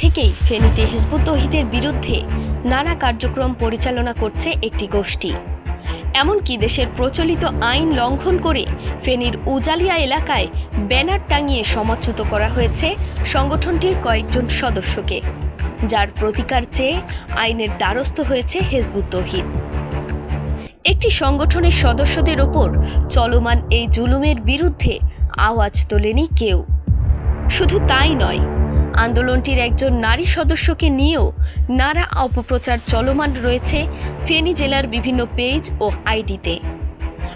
থেকেই ফেনীতে হিজবুত তৌহিদের বিরুদ্ধে নানা কার্যক্রম পরিচালনা করছে একটি গোষ্ঠী। এমনকি দেশের প্রচলিত আইন লঙ্ঘন করে ফেনীর উজালিয়া এলাকায় ব্যানার টাঙিয়ে সমাজচ্যুত করা হয়েছে সংগঠনটির কয়েকজন সদস্যকে, যার প্রতিকার চেয়ে আইনের দ্বারস্থ হয়েছে হিজবুত তৌহিদ। একটি সংগঠনের সদস্যদের ওপর চলমান এই জুলুমের বিরুদ্ধে আওয়াজ তোলেনি কেউ। শুধু তাই নয়, আন্দোলনটির একজন নারী সদস্যকে নিয়েও নানা অপপ্রচার চলমান রয়েছে ফেনী জেলার বিভিন্ন পেজ ও আইডিতে।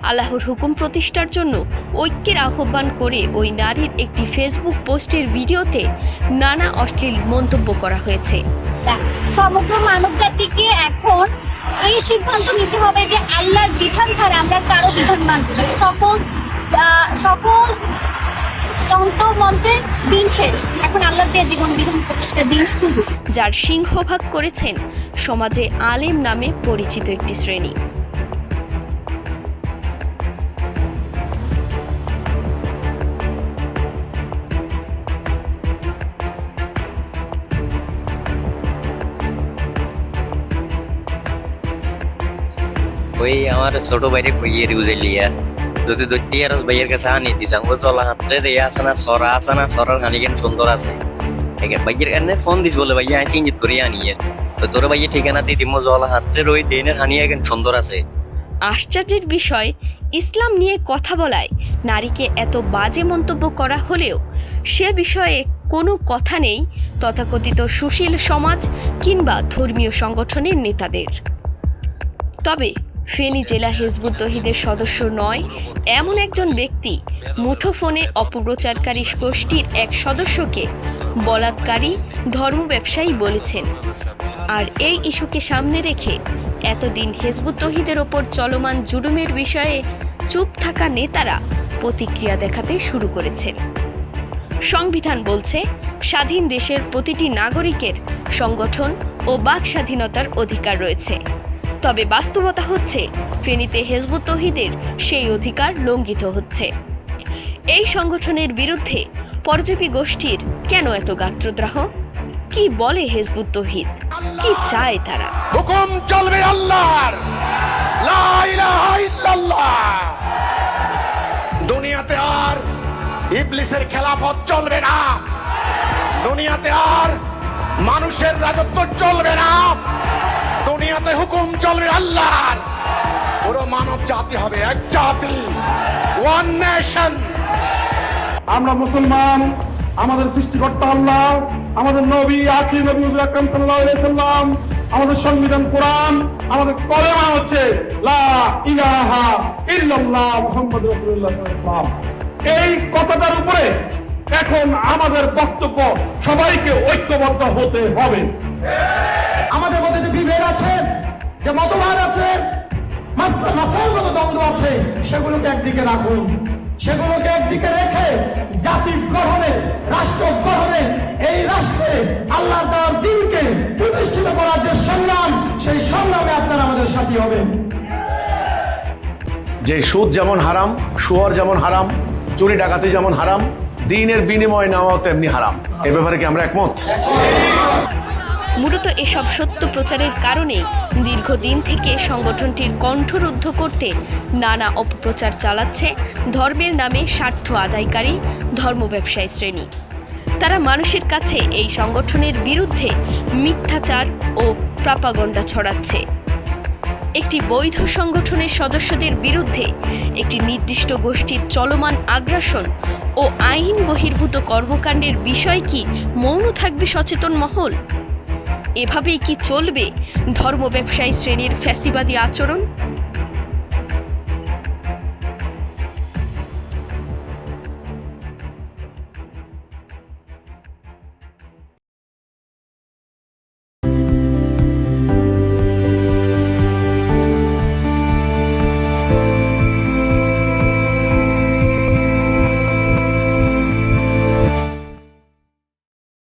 আল্লাহর হুকুম প্রতিষ্ঠার জন্য ঐক্যের আহ্বান করে ওই নারীর একটি ফেসবুক পোস্টের ভিডিওতে নানা অশ্লীল মন্তব্য করা হয়েছে। সমগ্র মানব জাতিকে এখন এই সিদ্ধান্ত নিতে হবে যে আল্লাহর বিধান ছাড়া আমরা কারো বিধান মানব না। সকল তন্ত্রমন্ত্রের দিন শেষ, এখন আল্লাহ দিয়ে জীবন বিধান প্রতিষ্ঠার দিন শুরু। যার সিংহভাগ করেছেন সমাজে আলেম নামে পরিচিত একটি শ্রেণী। ওই আমার ছোট ভাইরে কইয়ে উজাইলিয়া যদি দৈত্যি আর ভাইয়ের কাছে আনি দিলাম ও চলা হাতে আছে না সরার গানি কেন সুন্দর আছে ভাইয়ের কারণে ফোন দিস বলে ভাইয়া আছি ইঙ্গিত করি আনিয়ে তো তোর ভাইয়া ঠিকানা দিয়ে দিমো জলা হাতে ওই ডেনের হানিয়া কেন সুন্দর আছে। আশ্চর্যের বিষয়, ইসলাম নিয়ে কথা বলায় নারীকে এত বাজে মন্তব্য করা হলেও সে বিষয়ে কোনো কথা নেই তথাকথিত সুশীল সমাজ কিংবা ধর্মীয় সংগঠনের নেতাদের। তবে ফেনী জেলা হিজবুত তৌহিদের সদস্য নয় এমন একজন ব্যক্তি মুঠোফোনে অপপ্রচারকারী গোষ্ঠীর এক সদস্যকে বলাৎকারী ধর্ম ব্যবসায়ী বলেছেন। আর এই ইস্যুকে সামনে রেখে এতদিন হিজবুত তৌহিদের ওপর চলমান জুলুমের বিষয়ে চুপ থাকা নেতারা প্রতিক্রিয়া দেখাতে শুরু করেছেন। সংবিধান বলছে স্বাধীন দেশের প্রতিটি নাগরিকের সংগঠন ও বাক স্বাধীনতার অধিকার রয়েছে। তবে বাস্তবতা হচ্ছে ফেনীতে হিজবুত তৌহিদের সেই অধিকার লঙ্ঘিত হচ্ছে। এই সংগঠনের বিরুদ্ধে পরজীবী গোষ্ঠীর কেন এত গাত্রদাহ? কি বলে হিজবুত তৌহিদ? কি চায় তারা? হুকুম চলবে আল্লাহর, লা ইলাহা ইল্লাল্লাহ। দুনিয়াতে আর ইবলিসের খেলাফত চলবে না, দুনিয়াতে আর মানুষের রাজত্ব চলবে না, দুনিয়াতে হুকুম চলবে আল্লাহর। পুরো মানব জাতি হবে এক জাতি, ওয়ান নেশন। আমরা মুসলমান, আমাদের সৃষ্টিকর্তা আল্লাহ, আমাদের নবী আখির নবী হুজুর আকরাম সাল্লাল্লাহু আলাইহি সাল্লাম, আমাদের সংবিধান কোরআন, আমাদের কলেমা হচ্ছে লা ইলাহা ইল্লাল্লাহ মুহাম্মাদুর রাসূলুল্লাহ সাল্লাল্লাহু আলাইহি ওয়াসাল্লাম। এই কথাটার উপরে এখন আমাদের বক্তব্য, সবাইকে ঐক্যবদ্ধ হতে হবে। আমাদের মধ্যে যে বিভেদ আছে, যে মতবাদ আছে, মাসালগত দ্বন্দ্ব আছে, সেগুলোকে একদিকে রাখুন। সেগুলোকে একদিকে রেখে জাতি গঠনে, রাষ্ট্র গঠনে, এই রাষ্ট্রে আল্লাহর দেওয়ার দ্বীনকে প্রতিষ্ঠিত করার যে সংগ্রাম, সেই সংগ্রামে আপনারা আমাদের সাথী হবেন। যে সুদ যেমন হারাম, সুয়ার যেমন হারাম, চুরি ডাকাতি যেমন হারাম, দ্বীনের বিনিময় নেওয়া তেমনি হারাম। এ ব্যাপারে কি আমরা একমত? মূলত এসব সত্য প্রচারের কারণে দীর্ঘদিন থেকে সংগঠনটির কণ্ঠরুদ্ধ করতে নানা অপপ্রচার চালাচ্ছে ধর্মের নামে স্বার্থ আদায়কারী ধর্ম ব্যবসায়ী শ্রেণী। তারা মানুষের কাছে এই সংগঠনের বিরুদ্ধে মিথ্যাচার ও প্রপাগান্ডা ছড়াচ্ছে। একটি বৈধ সংগঠনের সদস্যদের বিরুদ্ধে একটি নির্দিষ্ট গোষ্ঠীর চলমান আগ্রাসন ও আইন বহির্ভূত কর্মকাণ্ডের বিষয় কি মৌন থাকবে সচেতন মহল? এভাবেই কি চলবে ধর্ম ব্যবসায়ী শ্রেণীর ফ্যাসিবাদী আচরণ?